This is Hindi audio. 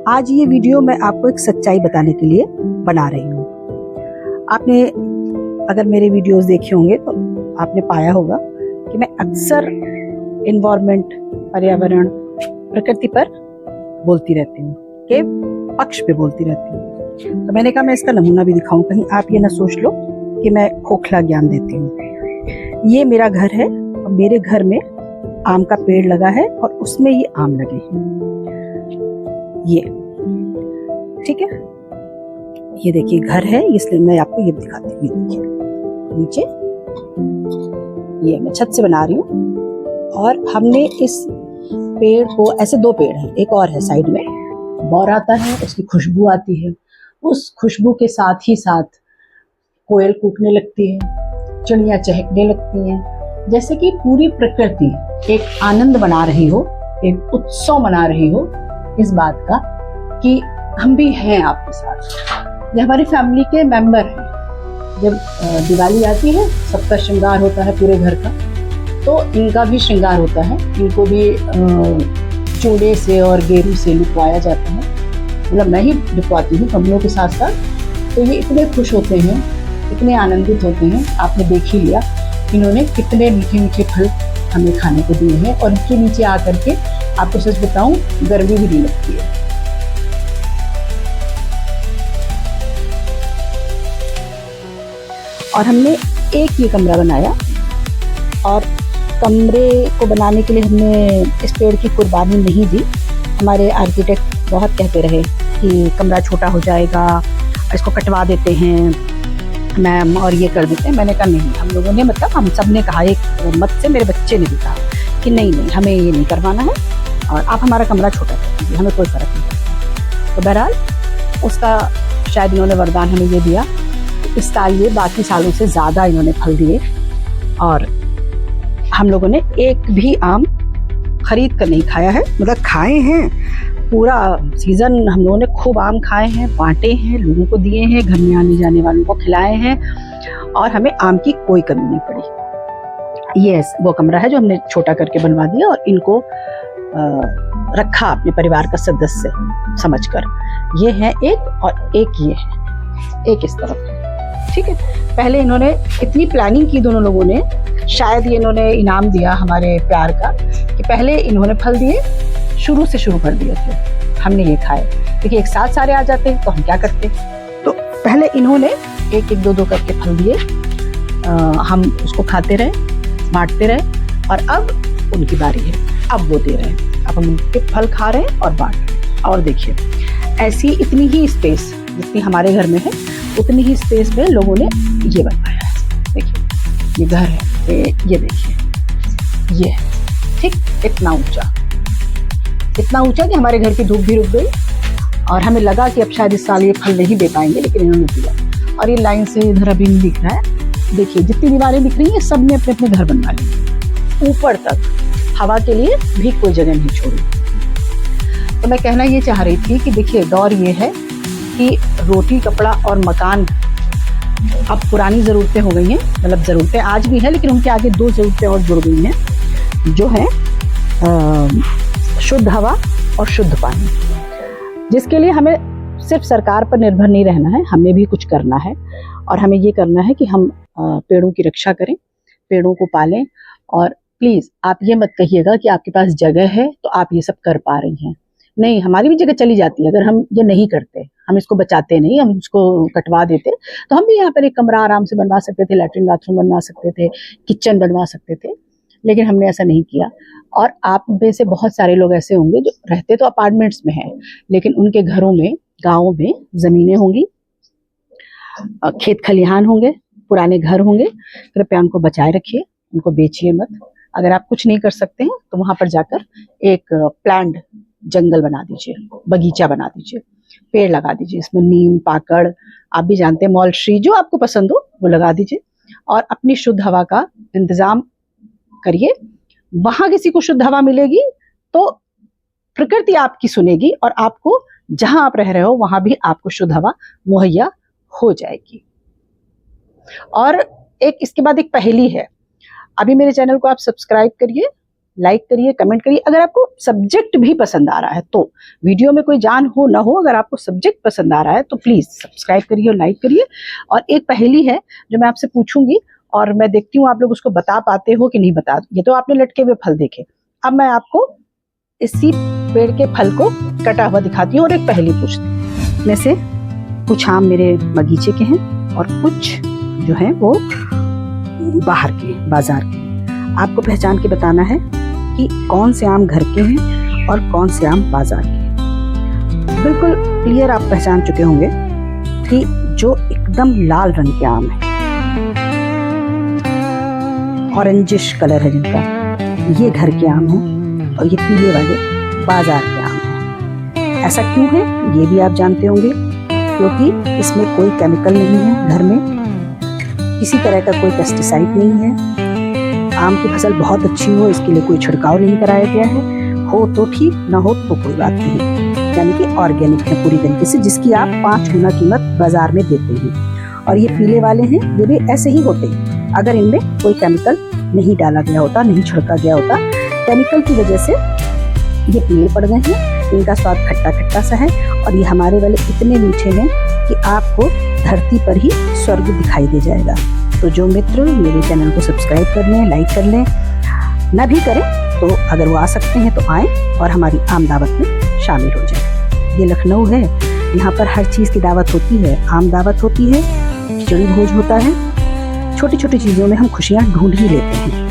आज ये वीडियो मैं आपको एक सच्चाई बताने के लिए बना रही हूँ। आपने अगर मेरे वीडियोस देखे होंगे तो आपने पाया होगा कि मैं अक्सर एनवायरनमेंट, पर्यावरण, प्रकृति पर बोलती रहती हूँ, के पक्ष पे बोलती रहती हूँ। तो मैंने कहा मैं इसका नमूना भी दिखाऊं, कहीं आप ये ना सोच लो कि मैं खोखला ज्ञान देती हूँ। ये मेरा घर है और मेरे घर में आम का पेड़ लगा है और उसमें ये आम लगे हैं। ये ठीक है, ये देखिए घर है, इसलिए मैं आपको ये दिखाती हूँ। देखिए नीचे ये मैं छत से बना रही हूँ और हमने इस पेड़ को, ऐसे दो पेड़ हैं, एक और है साइड में, बौर आता है, उसकी खुशबू आती है। उस खुशबू के साथ ही साथ कोयल कूकने लगती है, चिड़िया चहकने लगती हैं, जैसे कि पूरी प्रकृति एक आनंद मना रही हो, एक उत्सव मना रही हो इस बात का कि हम भी हैं आपके साथ। ये हमारी फैमिली के मेंबर हैं। जब दिवाली आती है, सबका श्रृंगार होता है पूरे घर का, तो इनका भी श्रृंगार होता है। इनको भी चूड़े से और गेरू से लिपवाया जाता है, मतलब मैं ही लिपवाती हूँ कमलों के साथ साथ। तो ये इतने खुश होते हैं, इतने आनंदित होते हैं। आपने देख ही लिया इन्होंने कितने मीठे मीठे फल हमें खाने को दिए हैं, और इनके नीचे आकर के आपको सच बताऊं, गर्मी भी नहीं लगती है। और हमने एक ये कमरा बनाया, और कमरे को बनाने के लिए हमने इस पेड़ की कुर्बानी नहीं दी। हमारे आर्किटेक्ट बहुत कहते रहे कि कमरा छोटा हो जाएगा, इसको कटवा देते हैं मैम और ये कर देते हैं। मैंने कहा नहीं, हम लोगों ने, मतलब हम सब ने कहा, एक मत से मेरे बच्चे ने भी कहा कि नहीं नहीं, हमें ये नहीं करवाना है और आप हमारा कमरा छोटा कर दीजिए, हमें कोई फ़र्क नहीं पड़ता। तो बहरहाल उसका शायद इन्होंने वरदान हमें ये दिया, इस साल ये बाकी सालों से ज़्यादा इन्होंने फल दिए, और हम लोगों ने एक भी आम खरीद कर नहीं खाया है। मतलब खाए हैं, पूरा सीज़न हम लोगों ने खूब आम खाए हैं, बांटे हैं, लोगों को दिए हैं, घर में आने जाने वालों को खिलाए हैं, और हमें आम की कोई कमी नहीं पड़ी। ये वो कमरा है जो हमने छोटा करके बनवा दिया और इनको रखा अपने परिवार का सदस्य समझकर। ये है एक, और एक ये है, एक इस तरफ है। ठीक है, पहले इन्होंने इतनी प्लानिंग की दोनों लोगों ने, शायद ये इन्होंने इनाम दिया हमारे प्यार का, कि पहले इन्होंने फल दिए, शुरू से शुरू कर दिए थे, हमने ये खाए। देखिए एक साथ सारे आ जाते तो हम क्या करते। तो पहले इन्होंने एक एक दो दो करके फल दिए, हम उसको खाते रहे, बांटते रहे, और अब उनकी बारी है, अब वो दे रहे हैं, अब हम उनके फल खा रहे हैं और बांट रहे हैं। और देखिए ऐसी इतनी ही स्पेस जितनी हमारे घर में है, उतनी ही स्पेस में लोगों ने ये बनवाया है। देखिए ये घर है, ये देखिए ये, ठीक, इतना ऊंचा कि हमारे घर की धूप भी रुक गई, और हमें लगा कि अब शायद इस साल ये फल नहीं दे पाएंगे, लेकिन इन्होंने दिया। और ये लाइन से इधर अभी नहीं दिख रहा है, देखिए जितनी दीवारें दिख रही हैं सब ने अपने अपने घर बनवा लिए, ऊपर तक, हवा के लिए भी कोई जगह नहीं छोड़ी। तो मैं कहना ये चाह रही थी कि देखिए दौर ये है कि रोटी, कपड़ा और मकान अब पुरानी ज़रूरतें हो गई हैं। मतलब ज़रूरतें आज भी हैं, लेकिन उनके आगे दो ज़रूरतें और जुड़ गई हैं, जो है शुद्ध हवा और शुद्ध पानी, जिसके लिए हमें सिर्फ सरकार पर निर्भर नहीं रहना है, हमें भी कुछ करना है। और हमें ये करना है कि हम पेड़ों की रक्षा करें, पेड़ों को पालें। और प्लीज़ आप ये मत कहिएगा कि आपके पास जगह है तो आप ये सब कर पा रही हैं। नहीं, हमारी भी जगह चली जाती है अगर हम ये नहीं करते, हम इसको बचाते नहीं, हम उसको कटवा देते, तो हम भी यहाँ पर एक कमरा आराम से बनवा सकते थे, लैट्रिन बाथरूम बनवा सकते थे, किचन बनवा सकते थे, लेकिन हमने ऐसा नहीं किया। और आप में से बहुत सारे लोग ऐसे होंगे जो रहते तो अपार्टमेंट्स में हैं, लेकिन उनके घरों में, गाँवों में ज़मीनें होंगी, खेत खलिहान होंगे, पुराने घर होंगे। कृपया उनको बचाए रखिए, उनको बेचिए मत। अगर आप कुछ नहीं कर सकते हैं तो वहाँ पर जाकर एक प्लांट जंगल बना दीजिए, बगीचा बना दीजिए, पेड़ लगा दीजिए, इसमें नीम, पाकड़, आप भी जानते हैं, मॉल ट्री, जो आपको पसंद हो वो लगा दीजिए, और अपनी शुद्ध हवा का इंतजाम करिए। वहां किसी को शुद्ध हवा मिलेगी तो प्रकृति आपकी सुनेगी, और आपको जहां आप रह रहे हो वहां भी आपको शुद्ध हवा मुहैया हो जाएगी। और एक इसके बाद एक पहेली है, अभी मेरे चैनल को आप सब्सक्राइब करिए, लाइक करिए, कमेंट करिए। अगर आपको सब्जेक्ट भी पसंद आ रहा है तो, वीडियो में कोई जान हो ना हो, अगर आपको सब्जेक्ट पसंद आ रहा है तो प्लीज़ सब्सक्राइब करिए और लाइक करिए। और एक पहेली है जो मैं आपसे पूछूंगी और मैं देखती हूँ आप लोग उसको बता पाते हो कि नहीं बता। ये तो आपने लटके हुए फल देखे, अब मैं आपको इसी पेड़ के फल को कटा हुआ दिखाती हूँ और एक पहेली पूछती हूँ। में से कुछ आम मेरे बगीचे के हैं और कुछ जो हैं वो बाहर के, बाजार के। आपको पहचान के बताना है कि कौन से आम घर के हैं और कौन से आम बाजार के हैं। बिल्कुल क्लियर आप पहचान चुके होंगे कि जो एकदम लाल रंग के आम है, ऑरेंजिश कलर है जिनका, ये घर के आम हैं और ये पीले वाले बाजार के आम हैं। ऐसा क्यों है ये भी आप जानते होंगे, क्योंकि इसमें कोई केमिकल नहीं है, घर में किसी तरह का कोई पेस्टिसाइड नहीं है। आम की फसल बहुत अच्छी हो इसके लिए कोई छिड़काव नहीं कराया गया है, हो तो ठीक, ना हो तो कोई बात नहीं, यानी कि ऑर्गेनिक है पूरी तरीके से, जिसकी आप 5 गुना कीमत बाजार में देते हैं। और ये पीले वाले हैं, ये भी ऐसे ही होते अगर इनमें कोई केमिकल नहीं डाला गया होता, नहीं छिड़का गया होता। केमिकल की वजह से ये पीले पड़ गए हैं, इनका स्वाद खट्टा खट्टा सा है और ये हमारे वाले इतने मीठे हैं कि आपको धरती पर ही स्वर्ग दिखाई दे जाएगा। तो जो मित्र मेरे चैनल को सब्सक्राइब कर लें, लाइक कर लें, ना भी करें तो अगर वो आ सकते हैं तो आएँ और हमारी आम दावत में शामिल हो जाएं। ये लखनऊ है, यहाँ पर हर चीज़ की दावत होती है, आम दावत होती है, खिचड़ी भोज होता है, छोटी छोटी चीज़ों में हम खुशियाँ ढूंढ ही लेते हैं।